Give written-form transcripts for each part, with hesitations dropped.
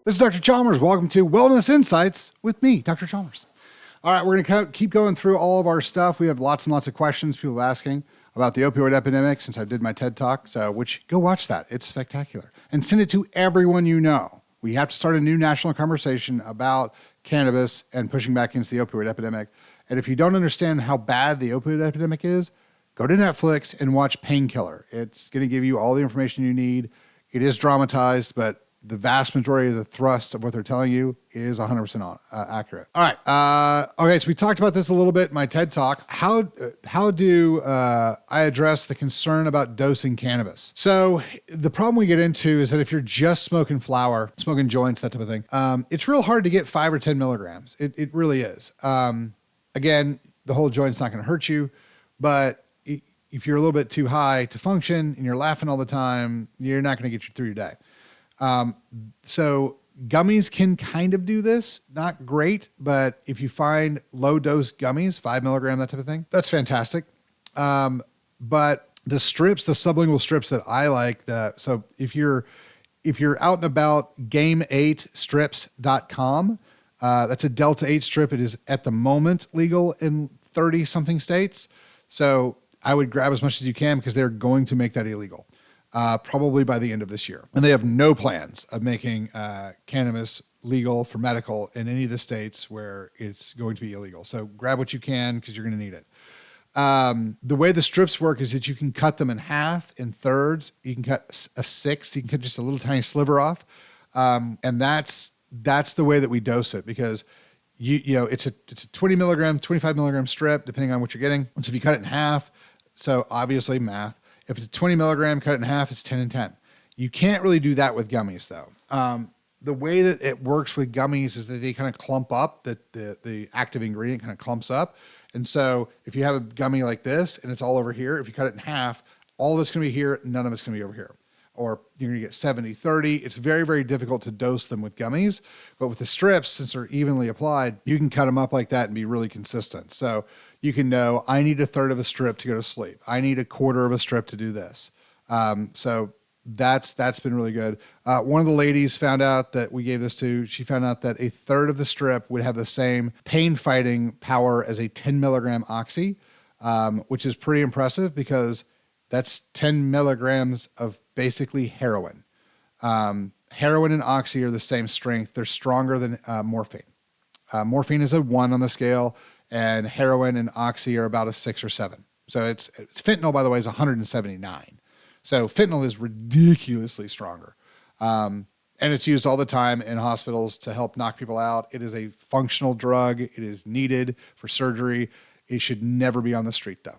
This is Dr. Chalmers. Welcome to Wellness Insights with me, Dr. Chalmers. All right, we're going to keep going through all of our stuff. We have lots and lots of questions, people asking about the opioid epidemic since I did my TED Talk, which go watch that. It's spectacular. And send it to everyone you know. We have to start a new national conversation about cannabis and pushing back against the opioid epidemic. And if you don't understand how bad the opioid epidemic is, go to Netflix and watch Painkiller. It's going to give you all the information you need. It is dramatized, but the vast majority of the thrust of what they're telling you is 100% accurate. All right. Okay, so we talked about this a little bit in my TED Talk. How do I address the concern about dosing cannabis? So the problem we get into is that if you're just smoking flower, smoking joints, that type of thing, it's real hard to get 5 or 10 milligrams. It really is. Again, the whole joint's not going to hurt you, but if you're a little bit too high to function and you're laughing all the time, you're not going to get you through your day. So gummies can kind of do this, not great, but if you find low dose gummies, 5 milligram, that type of thing, that's fantastic. But the strips, the sublingual strips that I like, so if you're out and about, game8strips.com, that's a Delta 8 strip. It is at the moment legal in 30 something states. So I would grab as much as you can because they're going to make that illegal. Probably by the end of this year. And they have no plans of making cannabis legal for medical in any of the states where it's going to be illegal. So grab what you can because you're going to need it. The way the strips work is that you can cut them in half, in thirds. You can cut a sixth. You can cut just a little tiny sliver off. And that's the way that we dose it because you know it's a 20 milligram, 25 milligram strip, depending on what you're getting. And so if you cut it in half, so obviously math, if it's a 20 milligram, cut it in half, it's 10 and 10. You can't really do that with gummies, though. The way that it works with gummies is that they kind of clump up, that the active ingredient kind of clumps up. And so if you have a gummy like this and it's all over here, if you cut it in half, all of it's going to be here, none of it's going to be over here. Or you're going to get 70, 30. It's very, very difficult to dose them with gummies. But with the strips, since they're evenly applied, you can cut them up like that and be really consistent. So you can know, I need a third of a strip to go to sleep. I need a quarter of a strip to do this. So that's been really good. One of the ladies found out that we gave this to, she found out that a third of the strip would have the same pain fighting power as a 10 milligram oxy, which is pretty impressive because that's 10 milligrams of basically heroin. Heroin and oxy are the same strength. They're stronger than morphine. Morphine is a 1 on the scale, and heroin and oxy are about a 6 or 7. So it's fentanyl, by the way, is 179. So fentanyl is ridiculously stronger. And it's used all the time in hospitals to help knock people out. It is a functional drug. It is needed for surgery. It should never be on the street, though.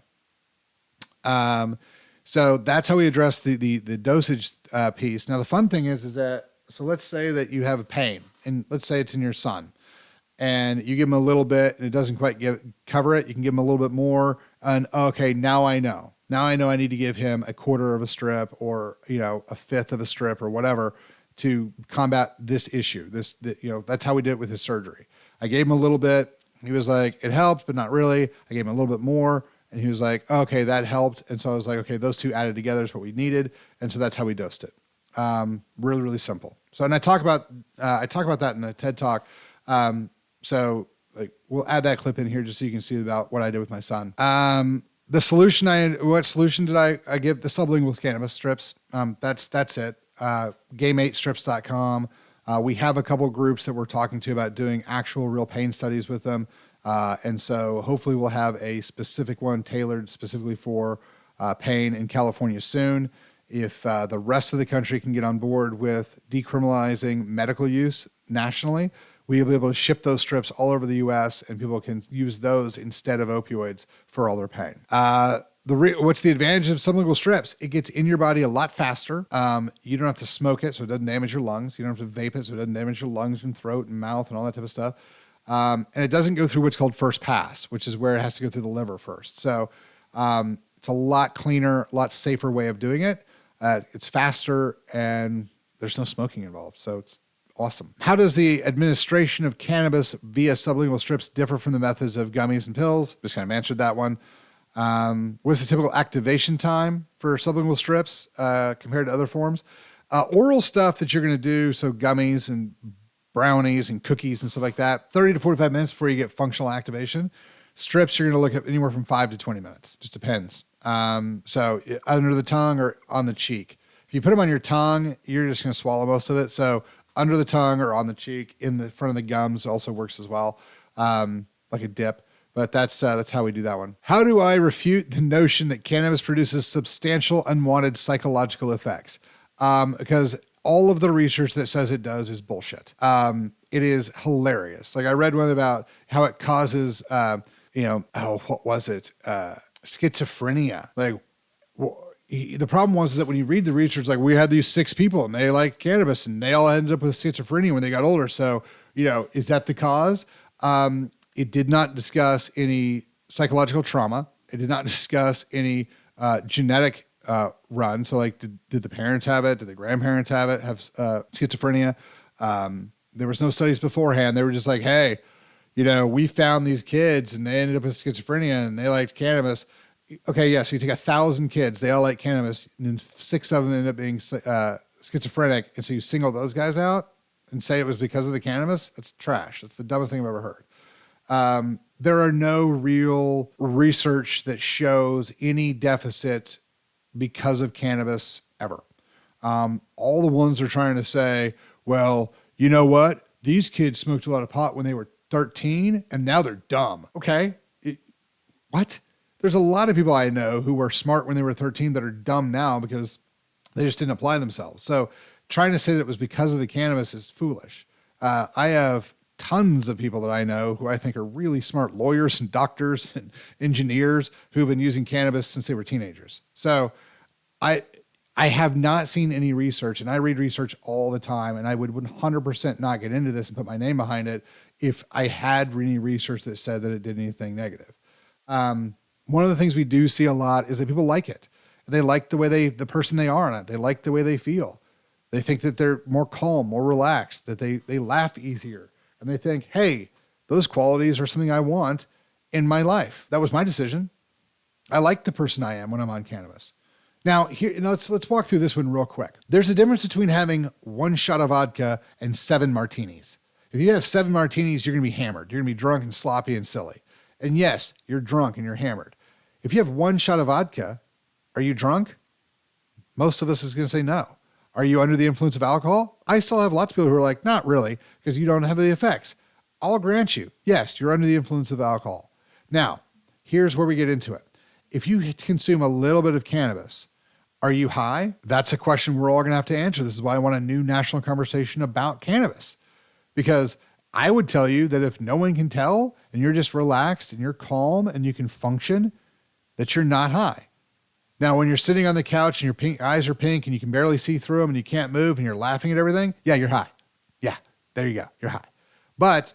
So that's how we address the dosage piece. Now, the fun thing is that, so let's say that you have a pain, and let's say it's in your son, and you give him a little bit, and it doesn't quite cover it. You can give him a little bit more, and okay, now I know. Now I know I need to give him a quarter of a strip, or a fifth of a strip, or whatever, to combat this issue. That's how we did it with his surgery. I gave him a little bit. He was like, it helped, but not really. I gave him a little bit more. And he was like, okay, that helped. And so I was like, okay, those two added together is what we needed. And so that's how we dosed it. Really, really simple. So, and I talk about that in the TED Talk. So like, we'll add that clip in here just so you can see about what I did with my son. What solution did I give? The sublingual cannabis strips. That's it. Game8strips.com. We have a couple groups that we're talking to about doing actual real pain studies with them. And so hopefully we'll have a specific one tailored specifically for pain in California soon. If the rest of the country can get on board with decriminalizing medical use nationally, we'll be able to ship those strips all over the U.S. and people can use those instead of opioids for all their pain. What's the advantage of sublingual strips? It gets in your body a lot faster. You don't have to smoke it, so it doesn't damage your lungs. You don't have to vape it, so it doesn't damage your lungs and throat and mouth and all that type of stuff. And it doesn't go through what's called first pass, which is where it has to go through the liver first. So it's a lot cleaner, a lot safer way of doing it. It's faster, and there's no smoking involved. So it's awesome. How does the administration of cannabis via sublingual strips differ from the methods of gummies and pills? Just kind of answered that one. What's the typical activation time for sublingual strips compared to other forms? Oral stuff that you're going to do, so gummies and brownies and cookies and stuff like that, 30 to 45 minutes before you get functional activation. Strips, you're going to look at anywhere from 5 to 20 minutes. Just depends. So under the tongue or on the cheek. If you put them on your tongue, you're just going to swallow most of it. So under the tongue or on the cheek, in the front of the gums also works as well, like a dip. But that's how we do that one. How do I refute the notion that cannabis produces substantial unwanted psychological effects? Because all of the research that says it does is bullshit. It is hilarious. Like I read one about how it causes, what was it? Schizophrenia. Like the problem was that when you read the research, like we had these 6 people and they like cannabis and they all ended up with schizophrenia when they got older. So, is that the cause? It did not discuss any psychological trauma. It did not discuss any genetic run. So like, did the parents have it? Did the grandparents have it, have schizophrenia? There was no studies beforehand. They were just like, hey, we found these kids and they ended up with schizophrenia and they liked cannabis. Okay, yeah, so you take 1,000 kids, they all like cannabis, and then 6 of them end up being schizophrenic, and so you single those guys out and say it was because of the cannabis? That's trash. That's the dumbest thing I've ever heard. There are no real research that shows any deficit because of cannabis ever. All the ones are trying to say, well, you know what? These kids smoked a lot of pot when they were 13 and now they're dumb. Okay. What? There's a lot of people I know who were smart when they were 13 that are dumb now because they just didn't apply themselves. So trying to say that it was because of the cannabis is foolish. I have tons of people that I know who I think are really smart lawyers and doctors and engineers who've been using cannabis since they were teenagers. So I have not seen any research, and I read research all the time, and I would 100% not get into this and put my name behind it if I had any research that said that it did anything negative. One of the things we do see a lot is that people like it. They like the way the person they are on it. They like the way they feel. They think that they're more calm, more relaxed, that they laugh easier. And they think, hey, those qualities are something I want in my life. That was my decision. I like the person I am when I'm on cannabis. Now, let's walk through this one real quick. There's a difference between having 1 shot of vodka and 7 martinis. If you have 7 martinis, you're going to be hammered. You're going to be drunk and sloppy and silly. And yes, you're drunk and you're hammered. If you have 1 shot of vodka, are you drunk? Most of us is going to say no. Are you under the influence of alcohol? I still have lots of people who are like, not really, because you don't have the effects. I'll grant you, yes, you're under the influence of alcohol. Now, here's where we get into it. If you consume a little bit of cannabis, are you high? That's a question we're all going to have to answer. This is why I want a new national conversation about cannabis. Because I would tell you that if no one can tell and you're just relaxed and you're calm and you can function, that you're not high. Now, when you're sitting on the couch and your eyes are pink and you can barely see through them and you can't move and you're laughing at everything, yeah, you're high. Yeah, there you go. You're high. But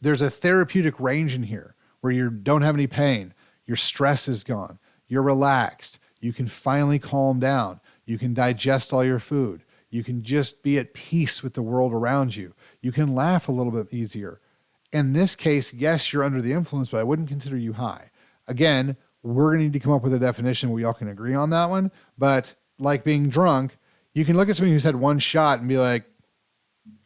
there's a therapeutic range in here where you don't have any pain. Your stress is gone. You're relaxed. You can finally calm down. You can digest all your food. You can just be at peace with the world around you. You can laugh a little bit easier. In this case, yes, you're under the influence, but I wouldn't consider you high. Again, we're going to need to come up with a definition where we all can agree on that one. But like being drunk, you can look at somebody who's had 1 shot and be like,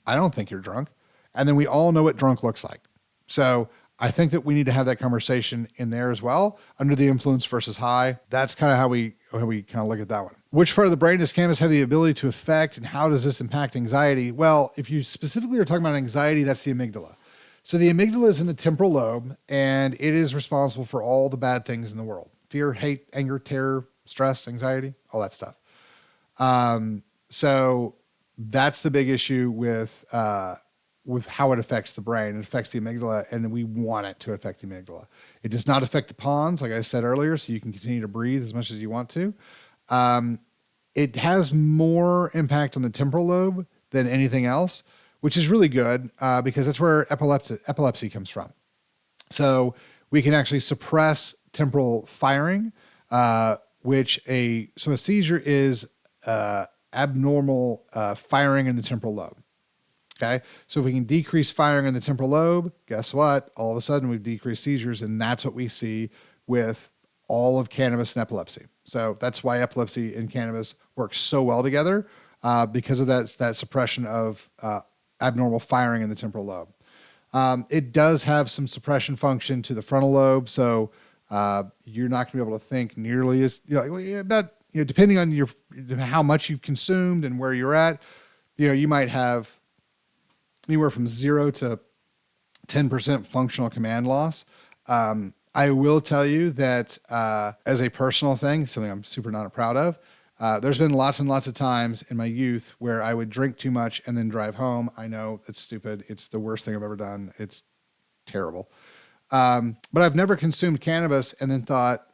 I don't think you're drunk. And then we all know what drunk looks like. So I think that we need to have that conversation in there as well. Under the influence versus high. That's kind of how we kind of look at that one. Which part of the brain does cannabis have the ability to affect, and how does this impact anxiety? Well, if you specifically are talking about anxiety, that's the amygdala. So the amygdala is in the temporal lobe, and it is responsible for all the bad things in the world. Fear, hate, anger, terror, stress, anxiety, all that stuff. So that's the big issue with how it affects the brain. It affects the amygdala, and we want it to affect the amygdala. It does not affect the pons, like I said earlier, so you can continue to breathe as much as you want to. It has more impact on the temporal lobe than anything else, which is really good because that's where epilepsy comes from. So we can actually suppress temporal firing, so a seizure is abnormal firing in the temporal lobe. Okay, so if we can decrease firing in the temporal lobe, guess what? All of a sudden we've decreased seizures, and that's what we see with all of cannabis and epilepsy. So that's why epilepsy and cannabis work so well together. because of that suppression of abnormal firing in the temporal lobe. It does have some suppression function to the frontal lobe, so you're not going to be able to think nearly as depending on how much you've consumed and where you're at. You might have anywhere from 0 to 10% functional command loss. I will tell you that as a personal thing, something I'm super not proud of, there's been lots and lots of times in my youth where I would drink too much and then drive home. I know it's stupid. It's the worst thing I've ever done. It's terrible. But I've never consumed cannabis and then thought,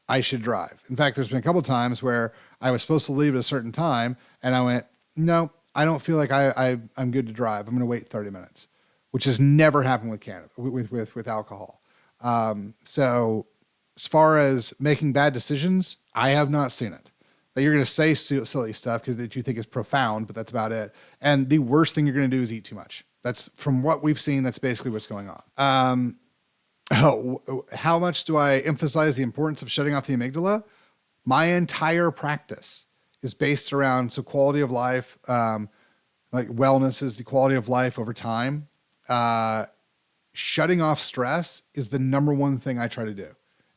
I should drive. In fact, there's been a couple of times where I was supposed to leave at a certain time and I went, no, I don't feel like I'm good to drive. I'm going to wait 30 minutes, which has never happened with cannabis, with alcohol. So as far as making bad decisions, I have not seen it. Like, you're going to say silly stuff because you think it's profound, but that's about it. And the worst thing you're going to do is eat too much. That's, from what we've seen, that's basically what's going on. How much do I emphasize the importance of shutting off the amygdala? My entire practice is based around quality of life, like wellness is the quality of life over time. Shutting off stress is the number one thing I try to do.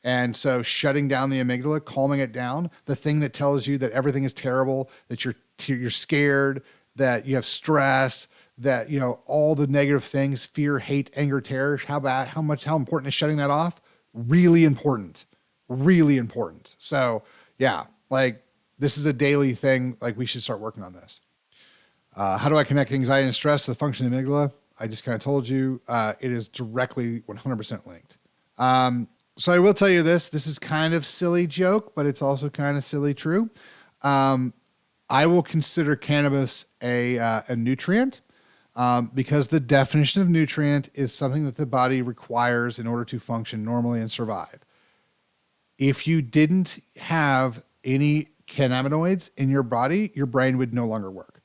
And so shutting down the amygdala, calming it down, the thing that tells you that everything is terrible, that you're scared, that you have stress, that, all the negative things, fear, hate, anger, terror, how important is shutting that off? Really important. Really important. So yeah, this is a daily thing. We should start working on this. How do I connect anxiety and stress to the function of the amygdala? I just kind of told you, it is directly 100% linked. So I will tell you this is kind of silly joke, but it's also kind of silly true. I will consider cannabis a nutrient, because the definition of nutrient is something that the body requires in order to function normally and survive. If you didn't have any cannabinoids in your body, your brain would no longer work.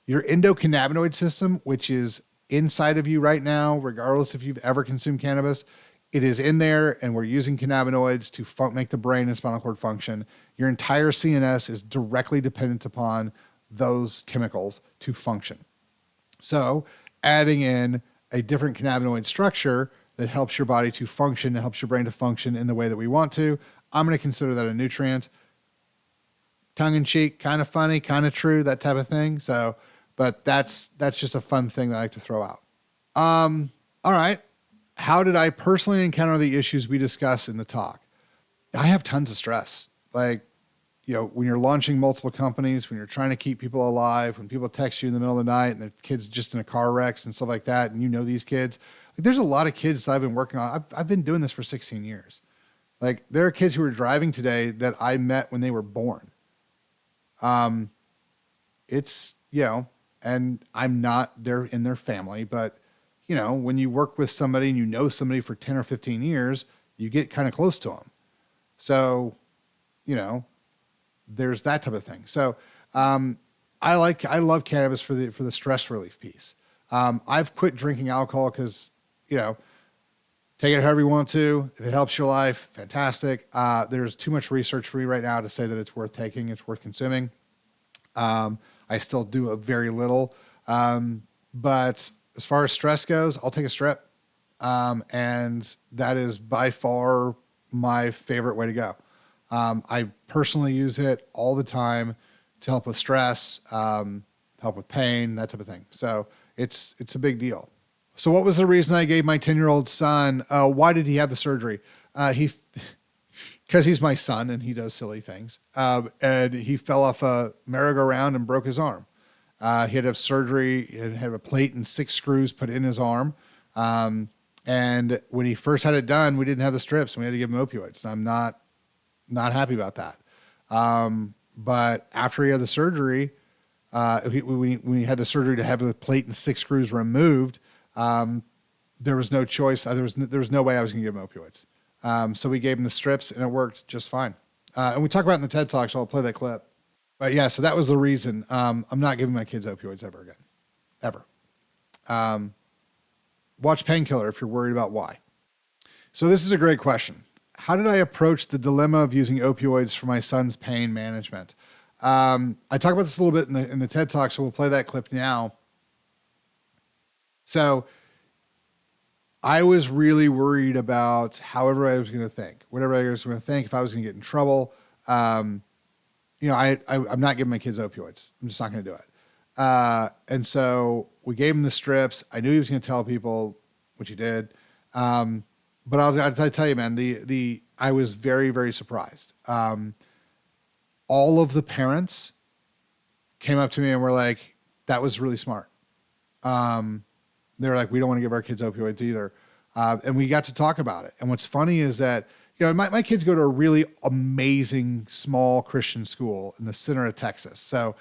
Your endocannabinoid system, which is inside of you right now, regardless if you've ever consumed cannabis, it is in there, and we're using cannabinoids to make the brain and spinal cord function. Your entire CNS is directly dependent upon those chemicals to function. So adding in a different cannabinoid structure that helps your body to function, and helps your brain to function in the way that we want to, I'm going to consider that a nutrient. Tongue in cheek, kind of funny, kind of true, that type of thing. So, but that's just a fun thing that I like to throw out. All right. How did I personally encounter the issues we discuss in the talk? I have tons of stress. When you're launching multiple companies, when you're trying to keep people alive, when people text you in the middle of the night and their kids just in a car wrecks and stuff like that, and these kids, there's a lot of kids that I've been working on. I've been doing this for 16 years. There are kids who are driving today that I met when they were born. It's, and I'm not there in their family, but when you work with somebody and you know somebody for 10 or 15 years, you get kind of close to them. So, there's that type of thing. So, I love cannabis for the stress relief piece. I've quit drinking alcohol because, take it however you want to. If it helps your life, fantastic. There's too much research for me right now to say that it's worth taking, it's worth consuming. I still do a very little, but as far as stress goes, I'll take a strip. And that is by far my favorite way to go. I personally use it all the time to help with stress, help with pain, that type of thing. So it's a big deal. So what was the reason I gave my 10-year-old son, why did he have the surgery? Because he's my son and he does silly things. And he fell off a merry-go-round and broke his arm. He had to have surgery and had a plate and 6 screws put in his arm. And when he first had it done, we didn't have the strips and we had to give him opioids. And I'm not happy about that. But after he had the surgery, when he had the surgery to have the plate and 6 screws removed, there was no choice. There was no way I was going to give him opioids. So we gave him the strips and it worked just fine. And we talk about it in the TED Talk, so I'll play that clip. But yeah, so that was the reason. I'm not giving my kids opioids ever again. Ever. Watch Painkiller if you're worried about why. So this is a great question. How did I approach the dilemma of using opioids for my son's pain management? I talk about this a little bit in the TED Talk, so we'll play that clip now. So I was really worried about how everybody was going to think, whatever I was going to think, if I was going to get in trouble. I'm not giving my kids opioids. I'm just not going to do it. And so we gave him the strips. I knew he was going to tell people, which he did. But I'll tell you, man, I was very, very surprised. All of the parents came up to me and were like, that was really smart. They were like, we don't want to give our kids opioids either. And we got to talk about it. And what's funny is that, my kids go to a really amazing small Christian school in the center of Texas. So,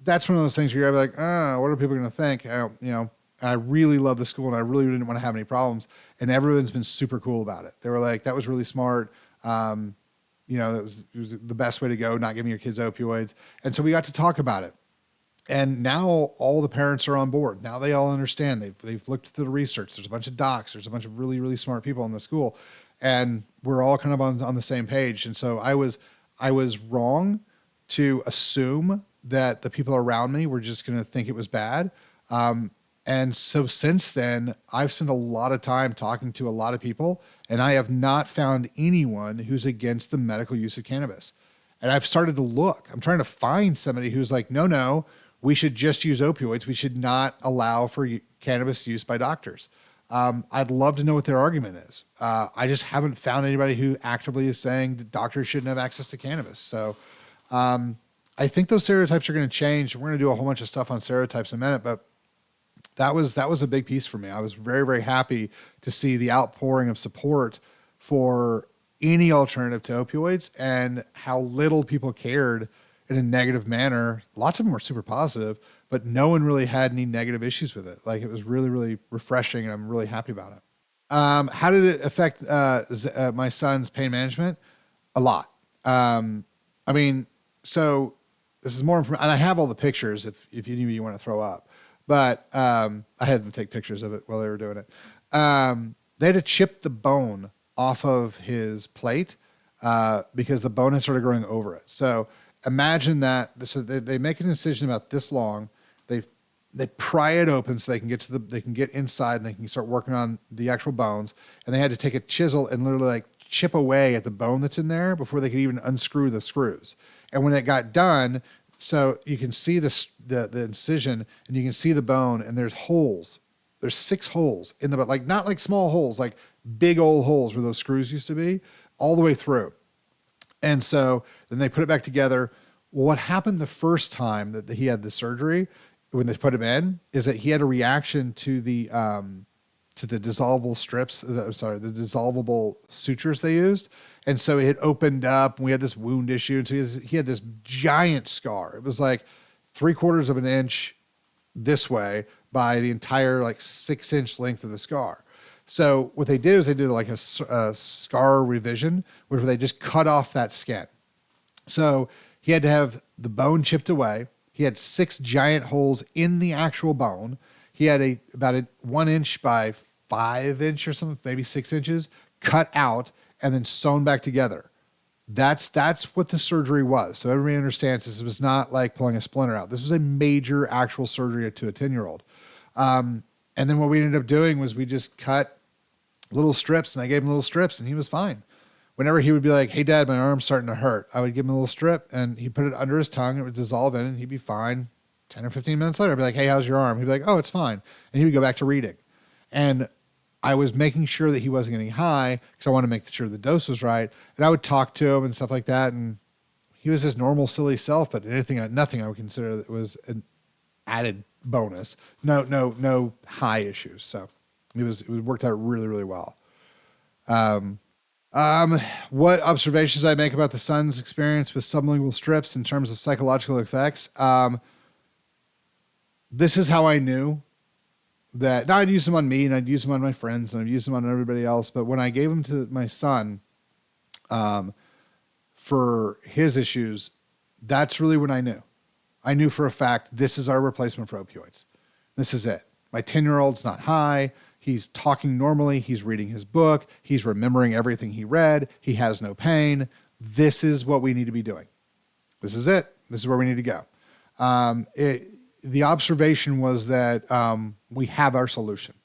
that's one of those things where you're like, what are people going to think? And I really love the school and I really didn't want to have any problems. And everyone's been super cool about it. They were like, that was really smart. It was the best way to go, not giving your kids opioids. And so we got to talk about it. And now all the parents are on board. Now they all understand. They've looked at the research. There's a bunch of docs. There's a bunch of really, really smart people in the school. And we're all kind of on the same page. And so I was wrong to assume that the people around me were just going to think it was bad. And so since then, I've spent a lot of time talking to a lot of people, and I have not found anyone who's against the medical use of cannabis. And I've started to look. I'm trying to find somebody who's like, no, we should just use opioids. We should not allow for cannabis use by doctors. I'd love to know what their argument is. I just haven't found anybody who actively is saying that doctors shouldn't have access to cannabis. So I think those stereotypes are going to change. We're going to do a whole bunch of stuff on stereotypes in a minute, but that was a big piece for me. I was very, very happy to see the outpouring of support for any alternative to opioids and how little people cared in a negative manner. Lots of them were super positive, but no one really had any negative issues with it. Like, it was really, really refreshing, and I'm really happy about it. How did it affect my son's pain management? A lot. So this is more information, and I have all the pictures if any of you want to throw up. But I had them take pictures of it while they were doing it. They had to chip the bone off of his plate because the bone had started growing over it. So imagine that. So they make an incision about this long. They pry it open so they can get inside and they can start working on the actual bones. And they had to take a chisel and literally like chip away at the bone that's in there before they could even unscrew the screws. And when it got done, so you can see the incision and you can see the bone, and there's holes. There's 6 holes in the bone, like not like small holes, like big old holes where those screws used to be, all the way through. And so then they put it back together. Well, what happened the first time that he had the surgery, when they put him in, is that he had a reaction to the dissolvable strips, the dissolvable sutures they used. And so it opened up and we had this wound issue. And so he had this giant scar. It was like 3/4 of an inch this way by the entire like 6-inch length of the scar. So what they did is they did like a scar revision where they just cut off that skin. So he had to have the bone chipped away. He had 6 giant holes in the actual bone. He had about a 1 inch by 5 inch or something, maybe 6 inches, cut out and then sewn back together. That's what the surgery was. So everybody understands this was not like pulling a splinter out. This was a major actual surgery to a 10-year-old. And then what we ended up doing was we just cut little strips, and I gave him little strips, and he was fine. Whenever he would be like, hey, Dad, my arm's starting to hurt, I would give him a little strip, and he'd put it under his tongue. It would dissolve in, and he'd be fine. 10 or 15 minutes later, I'd be like, hey, how's your arm? He'd be like, oh, it's fine. And he would go back to reading. And I was making sure that he wasn't getting high because I wanted to make sure the dose was right. And I would talk to him and stuff like that. And he was his normal, silly self, but nothing I would consider that was an added bonus. No high issues. So it worked out really, really well. What observations I make about the son's experience with sublingual strips in terms of psychological effects? This is how I knew that. Now, I'd use them on me, and I'd use them on my friends, and I'd use them on everybody else. But when I gave them to my son for his issues, that's really when I knew. I knew for a fact this is our replacement for opioids. This is it. My 10-year-old's not high. He's talking normally. He's reading his book. He's remembering everything he read. He has no pain. This is what we need to be doing. This is it. This is where we need to go. The observation was that we have our solution.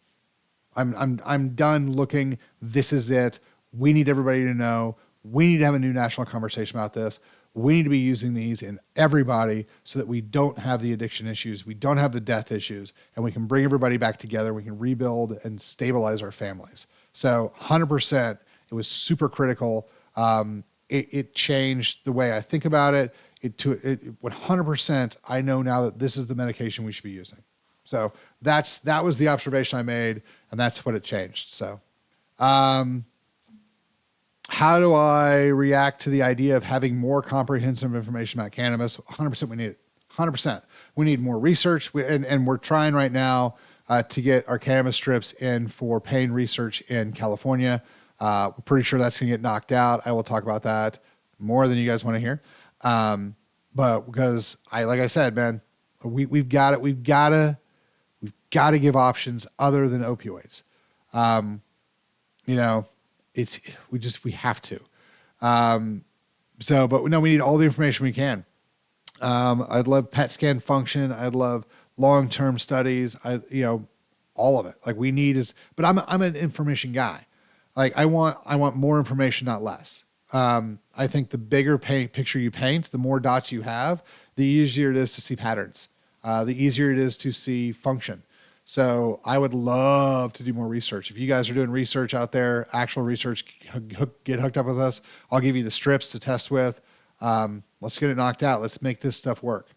I'm done looking. This is it. We need everybody to know. We need to have a new national conversation about this. We need to be using these in everybody so that we don't have the addiction issues, we don't have the death issues, and we can bring everybody back together. We can rebuild and stabilize our families. So 100%, it was super critical. It changed the way I think about it. It 100%. I know now that this is the medication we should be using. So that was the observation I made, and that's what it changed. So, how do I react to the idea of having more comprehensive information about cannabis? 100% we need it. 100%. We need more research, and we're trying right now to get our cannabis strips in for pain research in California. We're pretty sure that's going to get knocked out. I will talk about that more than you guys want to hear. But because like I said, man, we've got to give options other than opioids. We have to. But no, we need all the information we can. I'd love PET scan function. I'd love long-term studies. All of it. Like we need but I'm an information guy. Like I want more information, not less. I think the bigger picture you paint, the more dots you have, the easier it is to see patterns. The easier it is to see function. So I would love to do more research. If you guys are doing research out there, actual research, get hooked up with us. I'll give you the strips to test with. Let's get it knocked out. Let's make this stuff work.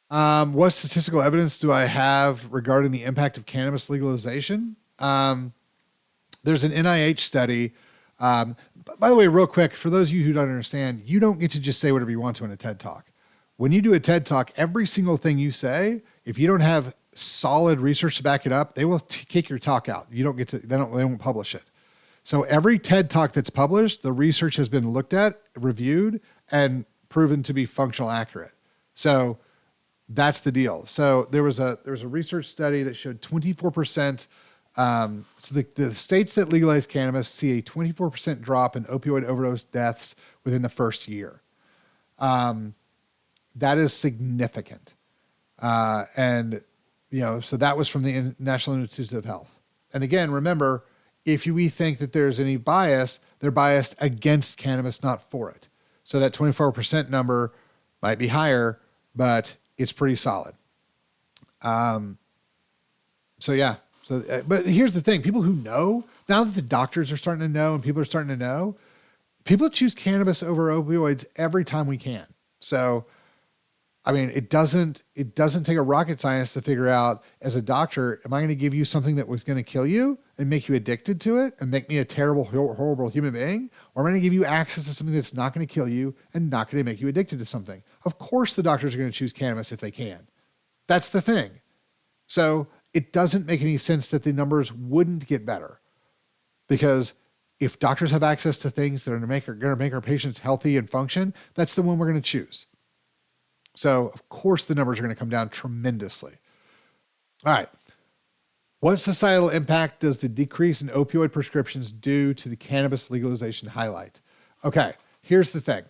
What statistical evidence do I have regarding the impact of cannabis legalization? There's an NIH study. By the way, real quick, for those of you who don't understand, you don't get to just say whatever you want to in a TED Talk. When you do a TED Talk, every single thing you say, if you don't have solid research to back it up, they will kick your talk out. You don't get to, they won't publish it. So every TED Talk that's published, the research has been looked at, reviewed, and proven to be functional accurate. So that's the deal. So there was a research study that showed 24%. So the states that legalize cannabis see a 24% drop in opioid overdose deaths within the first year. That is significant. So that was from the National Institutes of Health. And again, remember, if we think that there's any bias, they're biased against cannabis, not for it. So that 24% number might be higher, but it's pretty solid. But here's the thing. People who know, now that the doctors are starting to know and people are starting to know, people choose cannabis over opioids every time we can. So, I mean, it doesn't take a rocket science to figure out, as a doctor, am I going to give you something that was going to kill you and make you addicted to it and make me a terrible, horrible human being? Or am I going to give you access to something that's not going to kill you and not going to make you addicted to something? Of course the doctors are going to choose cannabis if they can. That's the thing. So it doesn't make any sense that the numbers wouldn't get better, because if doctors have access to things that are going to make our patients healthy and function, that's the one we're going to choose. So, of course, the numbers are going to come down tremendously. All right. What societal impact does the decrease in opioid prescriptions do to the cannabis legalization highlight? Okay, here's the thing.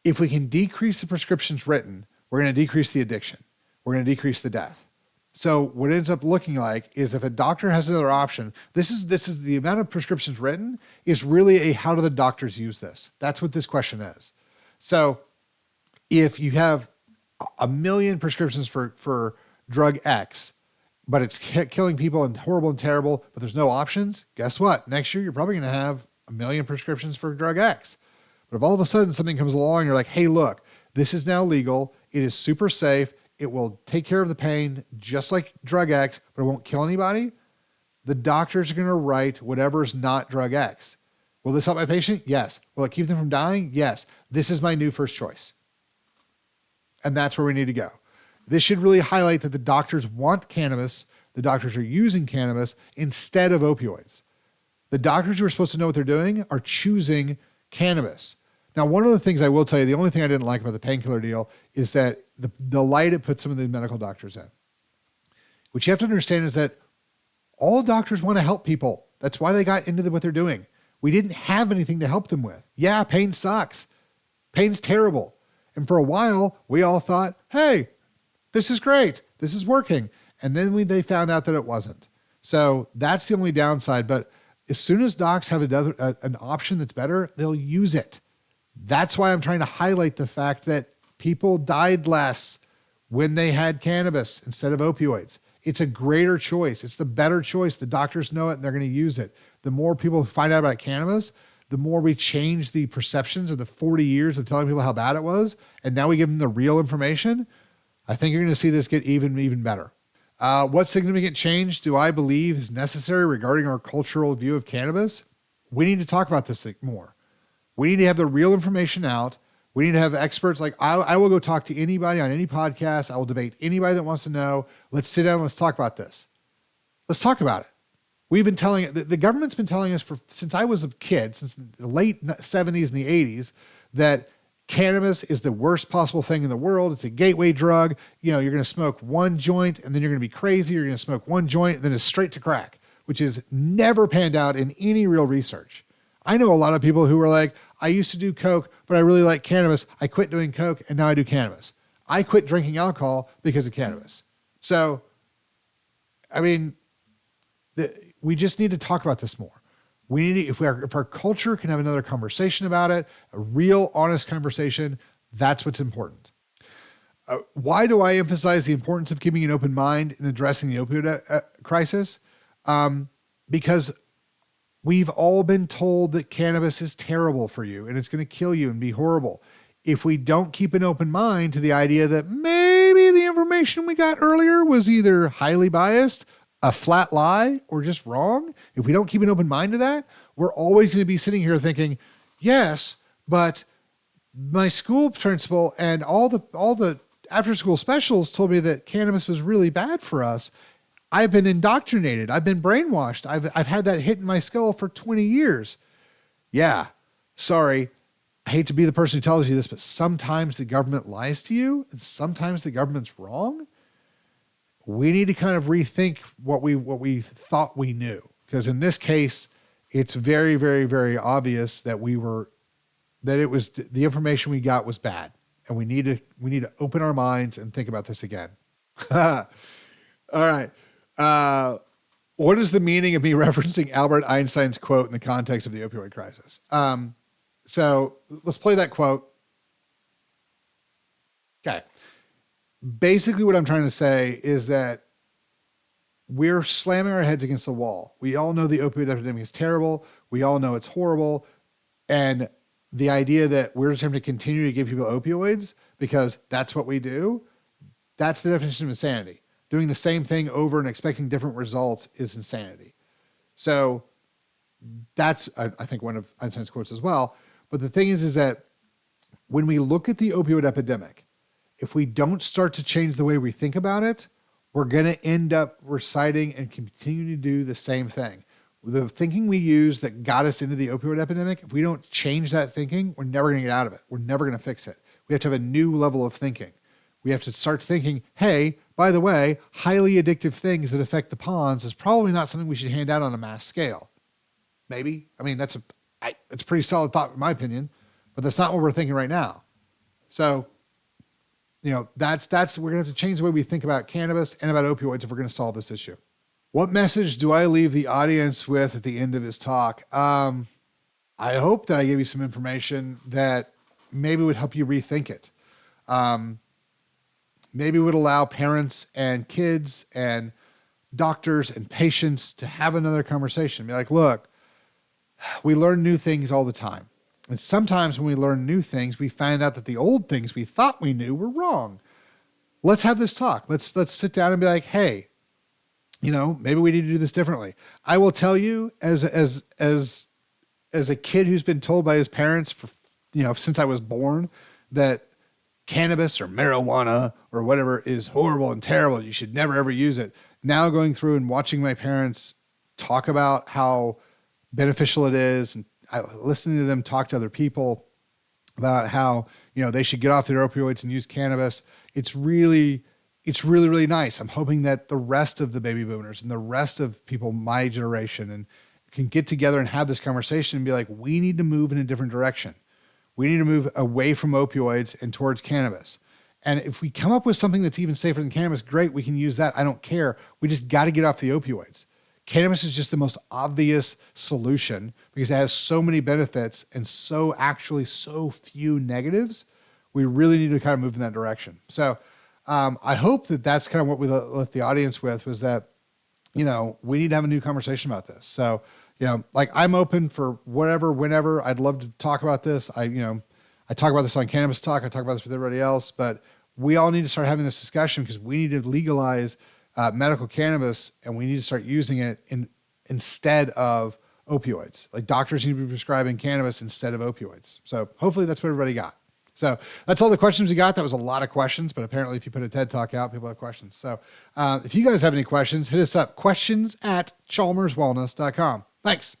If we can decrease the prescriptions written, we're going to decrease the addiction. We're going to decrease the death. So what it ends up looking like is, if a doctor has another option, this is the amount of prescriptions written is really a how do the doctors use this? That's what this question is. So if you have 1 million prescriptions for drug X, but it's killing people and horrible and terrible, but there's no options, guess what? Next year, you're probably going to have 1 million prescriptions for drug X. But if all of a sudden something comes along, you're like, hey, look, this is now legal. It is super safe. It will take care of the pain just like drug X, but it won't kill anybody. The doctors are going to write whatever is not drug X. Will this help my patient? Yes. Will it keep them from dying? Yes. This is my new first choice. And that's where we need to go. This should really highlight that the doctors want cannabis. The doctors are using cannabis instead of opioids. The doctors who are supposed to know what they're doing are choosing cannabis. Now, one of the things I will tell you, the only thing I didn't like about the painkiller deal is that the light it put some of the medical doctors in. What you have to understand is that all doctors want to help people. That's why they got into what they're doing. We didn't have anything to help them with. Yeah, pain sucks. Pain's terrible. And for a while, we all thought, hey, this is great. This is working. And then they found out that it wasn't. So that's the only downside. But as soon as docs have an option that's better, they'll use it. That's why I'm trying to highlight the fact that people died less when they had cannabis instead of opioids. It's a greater choice. It's the better choice. The doctors know it and they're going to use it. The more people find out about cannabis, the more we change the perceptions of the 40 years of telling people how bad it was. And now we give them the real information. I think you're going to see this get even better. What significant change do I believe is necessary regarding our cultural view of cannabis? We need to talk about this more. We need to have the real information out. We need to have experts. Like I will go talk to anybody on any podcast. I will debate anybody that wants to know. Let's sit down and let's talk about this. Let's talk about it. We've been telling the government's been telling us since I was a kid, since the late 70s and the 80s, that cannabis is the worst possible thing in the world. It's a gateway drug. You know, you're going to smoke one joint and then you're going to be crazy. You're going to smoke one joint and then it's straight to crack, which is never panned out in any real research. I know a lot of people who were like, I used to do coke, but I really like cannabis. I quit doing coke and now I do cannabis. I quit drinking alcohol because of cannabis. So, I mean, we just need to talk about this more. We need to, if our culture can have another conversation about it, a real honest conversation, that's what's important. Why do I emphasize the importance of keeping an open mind in addressing the opioid crisis? Because we've all been told that cannabis is terrible for you and it's going to kill you and be horrible. If we don't keep an open mind to the idea that maybe the information we got earlier was either highly biased, a flat lie, or just wrong, if we don't keep an open mind to that, we're always going to be sitting here thinking, yes, but my school principal and all the after school specials told me that cannabis was really bad for us. I've been indoctrinated. I've been brainwashed. I've had that hit in my skull for 20 years. Yeah, sorry. I hate to be the person who tells you this, but sometimes the government lies to you and sometimes the government's wrong. We need to kind of rethink what we thought we knew. Because in this case, it's very, very, very obvious that it was the information we got was bad. And we need to open our minds and think about this again. All right. What is the meaning of me referencing Albert Einstein's quote in the context of the opioid crisis? So let's play that quote. Okay. Basically what I'm trying to say is that we're slamming our heads against the wall. We all know the opioid epidemic is terrible. We all know it's horrible. And the idea that we're just going to continue to give people opioids because that's what we do, that's the definition of insanity. Doing the same thing over and expecting different results is insanity. So that's, I think, one of Einstein's quotes as well. But the thing is that when we look at the opioid epidemic, if we don't start to change the way we think about it, we're going to end up reciting and continue to do the same thing. The thinking we use that got us into the opioid epidemic, if we don't change that thinking, we're never going to get out of it. We're never going to fix it. We have to have a new level of thinking. We have to start thinking, hey, by the way, highly addictive things that affect the pawns is probably not something we should hand out on a mass scale. Maybe. I mean, that's a pretty solid thought in my opinion, but that's not what we're thinking right now. So, you know, that's we're going to have to change the way we think about cannabis and about opioids if we're going to solve this issue. What message do I leave the audience with at the end of his talk? I hope that I gave you some information that maybe would help you rethink it. Maybe would allow parents and kids and doctors and patients to have another conversation. Be like, look, we learn new things all the time. And sometimes when we learn new things, we find out that the old things we thought we knew were wrong. Let's have this talk. Let's sit down and be like, hey, you know, maybe we need to do this differently. I will tell you as a kid who's been told by his parents for, you know, since I was born that cannabis or marijuana or whatever is horrible and terrible. You should never, ever use it. Now going through and watching my parents talk about how beneficial it is and listening to them talk to other people about how, you know, they should get off their opioids and use cannabis. It's really, really nice. I'm hoping that the rest of the baby boomers and the rest of people my generation and can get together and have this conversation and be like, we need to move in a different direction. We need to move away from opioids and towards cannabis. And if we come up with something that's even safer than cannabis, great, we can use that. I don't care. We just got to get off the opioids. Cannabis is just the most obvious solution because it has so many benefits and so few negatives. We really need to kind of move in that direction. So I hope that that's kind of what we left the audience with, was that, we need to have a new conversation about this. So, like, I'm open for whatever, whenever. I'd love to talk about this. I talk about this on Cannabis Talk. I talk about this with everybody else, but we all need to start having this discussion because we need to legalize medical cannabis, and we need to start using it instead of opioids. Like, doctors need to be prescribing cannabis instead of opioids. So hopefully that's what everybody got. So that's all the questions we got. That was a lot of questions, but apparently if you put a TED Talk out, people have questions. So if you guys have any questions, hit us up, questions@chalmerswellness.com. Thanks.